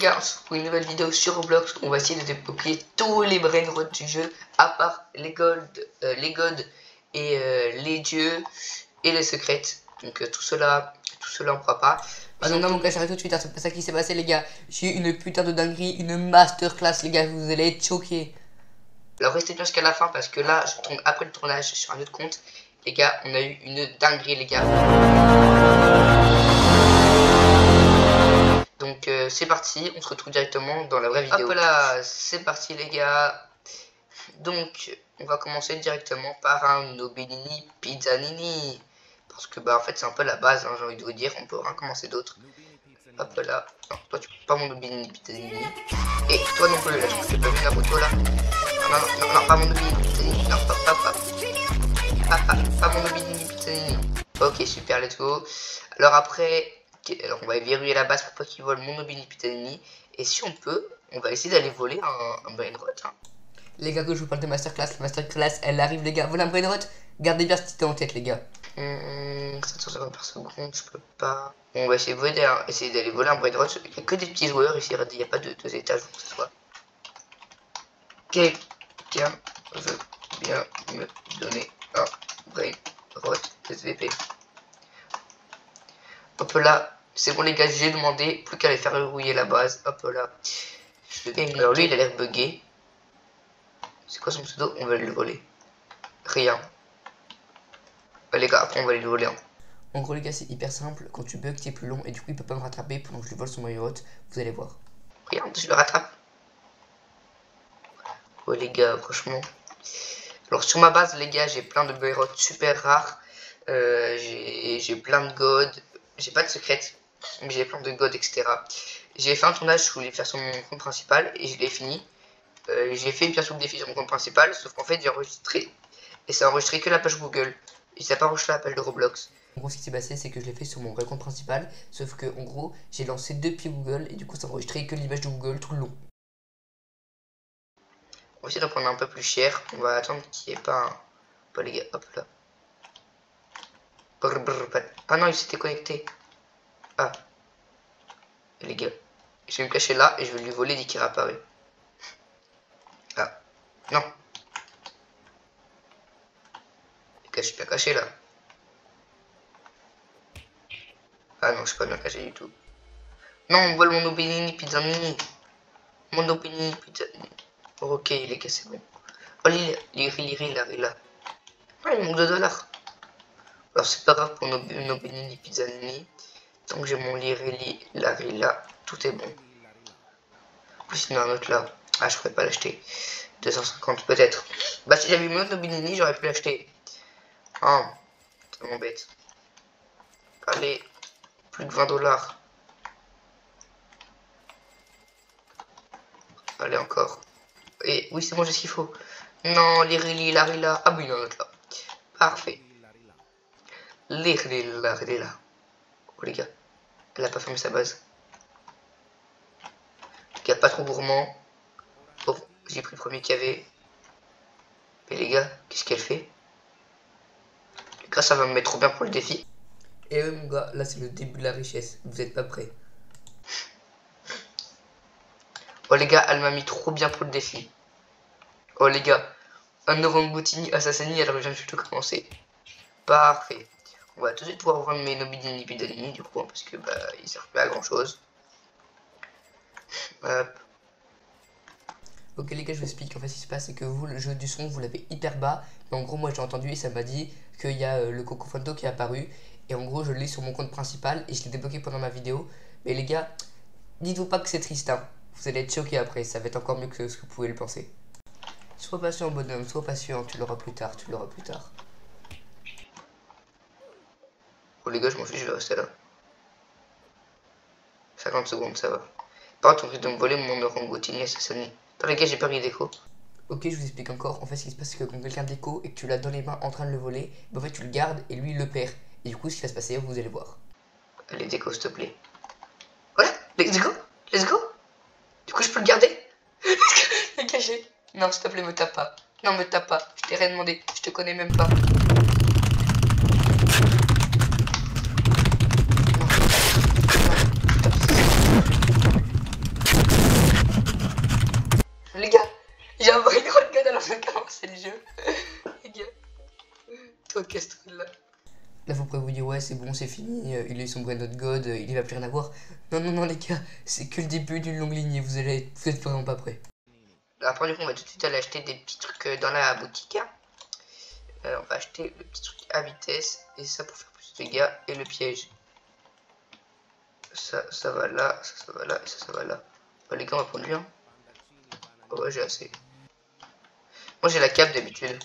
gars, on se retrouve pour une nouvelle vidéo sur Roblox. On va essayer de débloquer tous les brainrots du jeu, à part les gold, les gods et les dieux et les secrètes. Donc tout cela on pourra pas. Ah non, mon gars, j'arrête tout de suite, hein, c'est pas ça qui s'est passé, les gars. J'ai eu une putain de dinguerie, une masterclass, les gars, vous allez être choqués. Alors restez bien jusqu'à la fin parce que là, je tourne après le tournage sur un autre compte. Les gars, on a eu une dinguerie, les gars. Donc c'est parti, on se retrouve directement dans la vraie vidéo. Hop là, c'est parti les gars. Donc on va commencer directement par un Nobinini Pizzanini. Parce que bah en fait c'est un peu la base, hein, j'ai envie de vous dire, on peut rien commencer d'autre. Hop là, non, toi tu peux pas mon Nobinini Pizzanini. Et toi non plus, là tu fais pas une photo là. Non, pas mon Nobinini Pizzanini, non, pas mon Nobinini Pizzanini. Ok super, let's go. Alors après... Alors on va verrouiller la base pour pas qu'il vole mon Nobini Pizzanini. Et si on peut, on va essayer d'aller voler un brainrot. Hein. Les gars, que je vous parle de masterclass, la masterclass elle arrive les gars. Voler un brainrot, gardez bien cette idée en tête les gars. 750 par seconde, je peux pas. Bon, on va essayer d'aller voler un brainrot. Il n'y a que des petits joueurs ici, il n'y a pas de 2 étages pour que ce soit. Quelqu'un veut bien me donner un brainrot SVP. Hop là, c'est bon les gars, j'ai demandé, plus qu'à aller faire verrouiller la base. Hop là. Alors lui il a l'air bugué. C'est quoi son pseudo? On va le voler. Rien. Bah, les gars, après on va aller le voler. Hein. En gros les gars, c'est hyper simple, quand tu bugs t'es plus long et du coup il peut pas me rattraper pendant que je lui vole son brainrot, vous allez voir. Regarde, je le rattrape. Ouais les gars, franchement. Alors sur ma base les gars, j'ai plein de brainrots super rares. J'ai plein de gods. J'ai pas de secrètes, mais j'ai plein de gods, etc. J'ai fait un tournage, je voulais faire sur mon compte principal et je l'ai fini. J'ai fait une pièce de défi sur mon compte principal, sauf qu'en fait j'ai enregistré et ça a enregistré que la page Google et ça n'a pas enregistré la page de Roblox. En gros, ce qui s'est passé, c'est que je l'ai fait sur mon vrai compte principal, sauf que en gros, j'ai lancé 2 pieds Google et du coup, ça a enregistré que l'image de Google tout le long. On va essayer d'en prendre un peu plus cher. On va attendre qu'il n'y ait pas un. Pas les gars, hop là. Ah non, il s'était connecté. Ah. Et les gars, je vais me cacher là et je vais lui voler dès qu'il réapparaît. Ah. Non. Les gars, je suis bien caché là. Ah non, je suis pas bien caché du tout. Non, on vole mon Nobinini Pizzanini. Mon Nobinini Pizzanini. Oh, ok, il est cassé, bon. Oh, là. Ah, il manque $2. Alors, c'est pas grave pour Nobinini Pizzanini. Tant que j'ai mon là, tout est bon. Plus il y en a un autre là. Ah, je pourrais pas l'acheter. 250 peut-être. Bah, si j'avais mon Nobinini, j'aurais pu l'acheter. Ah, ça m'embête. Allez, plus que $20. Allez, encore. Et oui, c'est bon, j'ai ce qu'il faut. Non, là. Ah, oui, il y en a un autre là. Parfait. Là. Oh, les gars. Elle a pas fermé sa base. Les gars, pas trop gourmand. Bon, j'ai pris le premier qu'il y avait. Mais les gars, qu'est-ce qu'elle fait? Les gars, ça va me mettre trop bien pour le défi. Et mon gars, là c'est le début de la richesse, vous êtes pas prêts. Oh les gars, elle m'a mis trop bien pour le défi. Oh les gars, un Orangoutini Assassini, alors je viens de tout commencer. Parfait. On va tout de suite pouvoir vendre mes Nobinini Pizzanini du coup, hein, parce que bah ils servent pas à grand chose. Hop. Ok les gars, je vous explique, en fait ce qui se passe c'est que vous, le jeu du son, vous l'avez hyper bas. Mais en gros moi j'ai entendu et ça m'a dit qu'il y a le Coco Fanto qui est apparu. Et en gros je l'ai sur mon compte principal et je l'ai débloqué pendant ma vidéo. Mais les gars, dites-vous pas que c'est triste, hein. Vous allez être choqués après, ça va être encore mieux que ce que vous pouvez le penser. Sois patient bonhomme, sois patient, tu l'auras plus tard, Oh les gars, je m'en fiche, je vais rester là. 50 secondes, ça va. Par contre, on risque de me voler mon Orangoutini Assassini. Attends les gars, j'ai perdu déco. Ok, je vous explique encore. En fait, ce qui se passe, c'est que quand quelqu'un déco et que tu l'as dans les mains en train de le voler, bah, en fait, tu le gardes et lui, il le perd. Et du coup, ce qui va se passer, vous allez voir. Allez, déco, s'il te plaît. Voilà, let's go. Du coup, je peux le garder. Il est caché. Non, s'il te plaît, me tape pas. Non, me tape pas. Je t'ai rien demandé. Je te connais même pas. Là, vous pourrez vous dire, ouais, c'est bon, c'est fini, il a eu son brain not god, il va plus rien avoir. Non, non, non, les gars, c'est que le début d'une longue lignée, vous êtes vraiment pas prêts. Après, du coup, on va tout de suite aller acheter des petits trucs dans la boutique. On va acheter le petit truc à vitesse, et ça pour faire plus de dégâts, et le piège. Ça va là, ça va là, et ça va là. Bah, les gars, on va prendre lui, hein. Oh, ouais, j'ai assez. Moi, j'ai la cape d'habitude.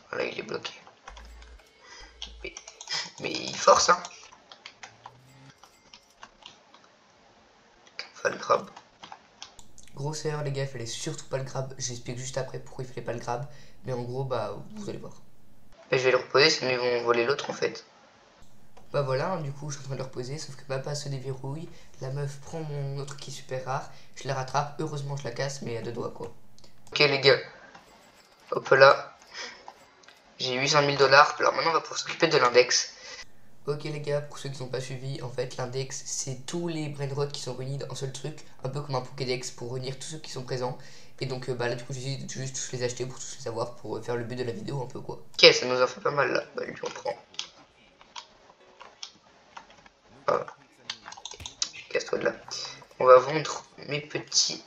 Voilà, il est bloqué. Mais il force, hein. Enfin, le crabe. Grosse erreur, les gars, il fallait surtout pas le grab. J'explique juste après pourquoi il fallait pas le grab. Mais en gros, bah, vous allez voir. Et je vais le reposer, sinon ils vont voler l'autre en fait. Bah voilà, hein, du coup, je suis en train de le reposer, sauf que ma base se déverrouille. La meuf prend mon autre qui est super rare. Je la rattrape. Heureusement, je la casse, mais à deux doigts, quoi. Ok, les gars. Hop là. J'ai 800 000 $. Alors maintenant, on va pouvoir s'occuper de l'index. Ok les gars, pour ceux qui n'ont pas suivi, en fait l'index c'est tous les brainrots qui sont réunis dans un seul truc, un peu comme un Pokédex pour réunir tous ceux qui sont présents. Et donc bah là du coup j'ai juste tous les acheter pour tous les avoir pour faire le but de la vidéo un peu quoi. Ok, ça nous en fait pas mal là. Bah lui on prend. Ah, casse-toi de là. On va vendre mes petits.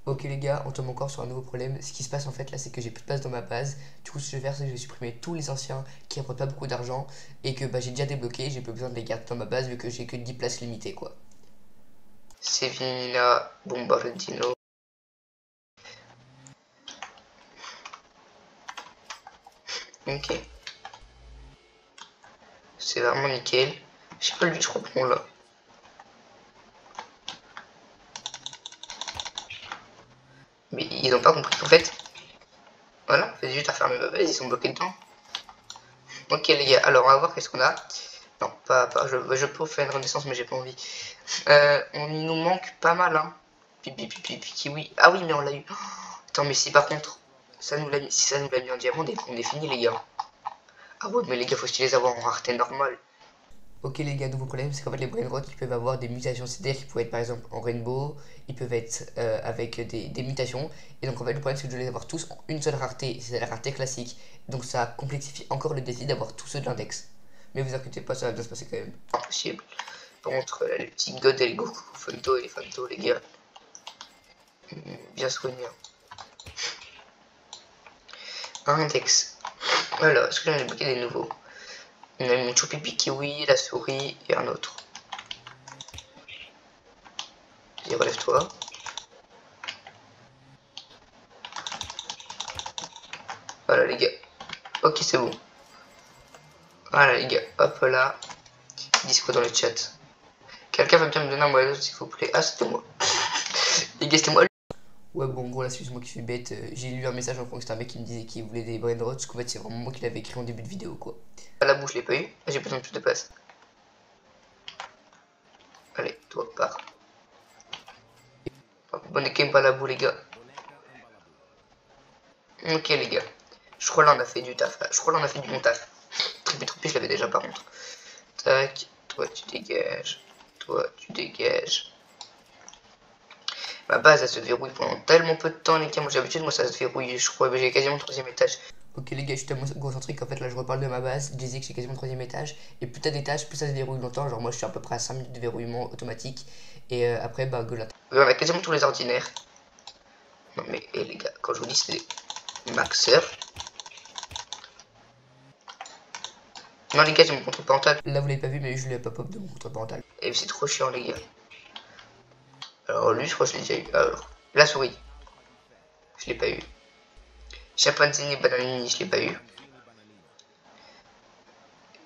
Ok les gars, on tombe encore sur un nouveau problème. Ce qui se passe en fait là c'est que j'ai plus de place dans ma base. Du coup ce que je vais faire c'est que je vais supprimer tous les anciens qui rapportent pas beaucoup d'argent. Et que bah j'ai déjà débloqué, j'ai plus besoin de les garder dans ma base vu que j'ai que 10 places limitées quoi. Sevilla, Bombardino. Ok. C'est vraiment nickel. Je sais pas lui, je reprends là. Mais ils ont pas compris qu'en fait. Voilà, c'est juste à fermer ma base, ils sont bloqués dedans. Ok les gars, alors on va voir qu'est-ce qu'on a. Non, je peux faire une renaissance mais j'ai pas envie. Il nous manque pas mal hein. Kiwi. Ah oui mais on l'a eu. Oh, attends mais si par contre ça nous l'a mis, si ça nous l'a mis en diamant, on est fini les gars. Ah ouais mais les gars faut les avoir en rareté normale. Ok les gars, nouveau problème, c'est qu'en fait les brainrots ils peuvent avoir des mutations, c'est-à-dire qu'ils peuvent être par exemple en rainbow, ils peuvent être avec des mutations, et donc en fait le problème c'est que je dois les avoir tous en une seule rareté, c'est la rareté classique, donc ça complexifie encore le défi d'avoir tous ceux de l'index. Mais vous inquiétez pas, ça va bien se passer quand même. Impossible. Par contre les petits God et les Goku, Fanto et les Fanto les gars. Bien soigné. Index. Alors, est-ce que j'en ai bloqué des nouveaux? On a mon Choupipi Kiwi, la souris et un autre. Vas-y, relève-toi. Voilà les gars. Ok, c'est bon. Voilà les gars. Hop là. Disco dans le chat. Quelqu'un va bien me donner un moyen s'il vous plaît. Ah, c'était moi. Les gars, c'était moi. Ouais bon en gros là c'est moi qui suis bête, j'ai lu un message en fond que c'était un mec qui me disait qu'il voulait des brainrots, parce qu'en fait c'est vraiment moi qui l'avais écrit en début de vidéo quoi. À la bouche, je l'ai pas eu. J'ai besoin de plus de place. Allez, toi, pars. Bonne game pas la boue les gars. Ok les gars. Je crois là on a fait du taf. Là. Je crois là on a fait du bon taf. Tripi, je l'avais déjà par contre. Tac, toi tu dégages. Toi tu dégages. Ma base elle se verrouille pendant tellement peu de temps les gars. Moi j'ai l'habitude, moi ça se verrouille. Je crois que j'ai quasiment le 3ème étage. Ok les gars, je suis tellement concentré qu'en fait là je reparle de ma base, je disais que j'ai quasiment le 3ème étage, et plus t'as d'étages, plus ça se déroule longtemps, genre moi je suis à peu près à 5 minutes de verrouillement automatique, et après bah gueule. On a quasiment tous les ordinaires. Non mais les gars, quand je vous dis c'est des maxeurs. Non les gars, j'ai mon contre parental. Là vous l'avez pas vu mais je l'ai pop-up de mon contre parental. Et c'est trop chiant les gars. Alors lui je crois que je l'ai déjà eu. Alors, la souris. Je l'ai pas eu. Chimpanzini Bananini, je l'ai pas eu.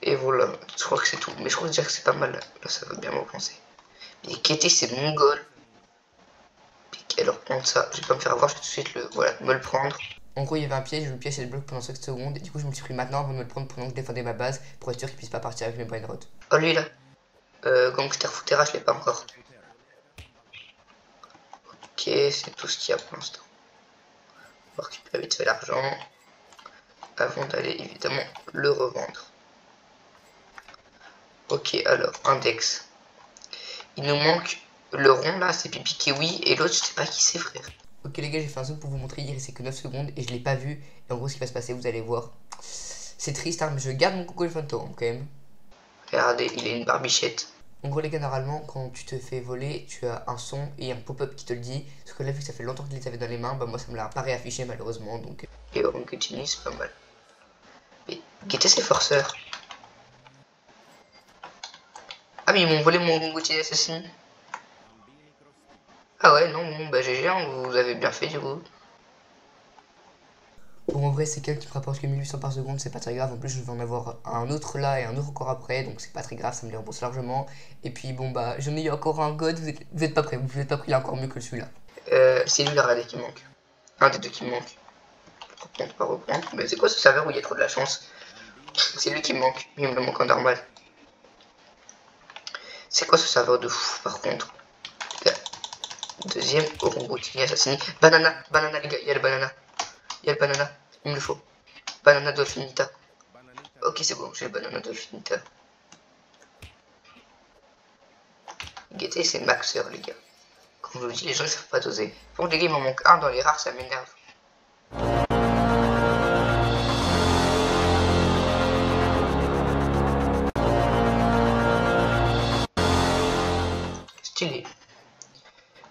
Et voilà, je crois que c'est tout. Mais je crois déjà que c'est pas mal. Là, ça va bien me penser. Mais Kété, c'est mongol. Alors, prendre ça. Je vais pas me faire avoir, je vais tout de suite voilà, me le prendre. En gros il y avait un piège, le piège elle bloque pendant 5 secondes, et du coup je me suis pris maintenant avant de me le prendre pendant que je défendais ma base, pour être sûr qu'il puisse pas partir avec mes brainrots. Oh, lui là. Gangster Footera, je l'ai pas encore. Ok, c'est tout ce qu'il y a pour l'instant. On va récupérer vite fait l'argent. Avant d'aller évidemment le revendre. Ok, alors, index. Il nous manque le rond là, c'est Pipi Kiwi, et l'autre, je sais pas qui c'est, frère. Ok les gars, j'ai fait un zoom pour vous montrer, il restait que 9 secondes et je l'ai pas vu. Et en gros ce qui va se passer, vous allez voir. C'est triste hein, mais je garde mon Coco Elefanto quand même. Regardez, il a une barbichette. En gros les gars, normalement quand tu te fais voler, tu as un son et un pop-up qui te le dit. Parce que là vu que ça fait longtemps que je les avais dans les mains, bah moi ça me l'a pas réaffiché malheureusement donc. Et Orangutini, c'est pas mal. Mais guettez ces forceurs. Ah mais ils m'ont volé mon Orangutini assassin. Ah ouais non bon bah GG hein, vous avez bien fait du coup. Bon en vrai c'est quelqu'un qui me rapporte que 1800 par seconde, c'est pas très grave. En plus je vais en avoir un autre là et un autre encore après, donc c'est pas très grave, ça me les rembourse largement. Et puis bon bah j'en ai eu encore un god, vous êtes pas prêts, vous êtes pas pris, il est encore mieux que celui-là. C'est lui la radé qui manque. Un des deux qui me manque. Reprendre, pas reprendre. Mais c'est quoi ce serveur où il y a trop de la chance? C'est lui qui me manque, mais il me manque en normal. C'est quoi ce serveur de fou par contre? Deuxième, Orangutini assassiné. Banana, banana les gars, il y a le banana. Il y a le banana, il me le faut. Banana Dolphinita. Ok c'est bon, j'ai le banana Dolphinita. Guettez c'est maxeur les gars. Comme je vous dis, les gens ils savent pas doser. Pour les gars il m'en manque un dans les rares, ça m'énerve. Stylé.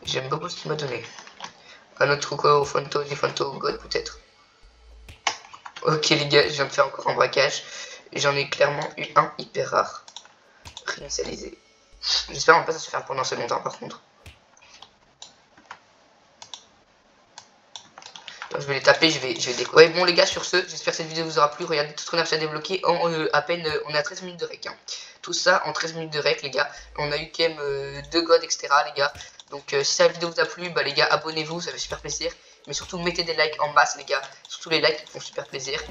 J'aime beaucoup ce qu'il m'a donné. Un autre Coco Fanto, des Fanto God peut-être. Ok les gars, je viens de faire encore un braquage. J'en ai clairement eu un hyper rare. Réinitialisé. J'espère en pas ça se faire pendant assez longtemps par contre. Donc, je vais les taper, je vais découvrir. Ouais bon les gars sur ce, j'espère que cette vidéo vous aura plu. Regardez tout ce qu'on a réussi à débloquer en à peine, on est à 13 minutes de rec. Hein. Tout ça en 13 minutes de rec les gars. On a eu quand même 2 gods etc les gars. Donc si cette vidéo vous a plu, bah les gars abonnez-vous, ça fait super plaisir. Mais surtout mettez des likes en masse les gars. Surtout les likes qui font super plaisir.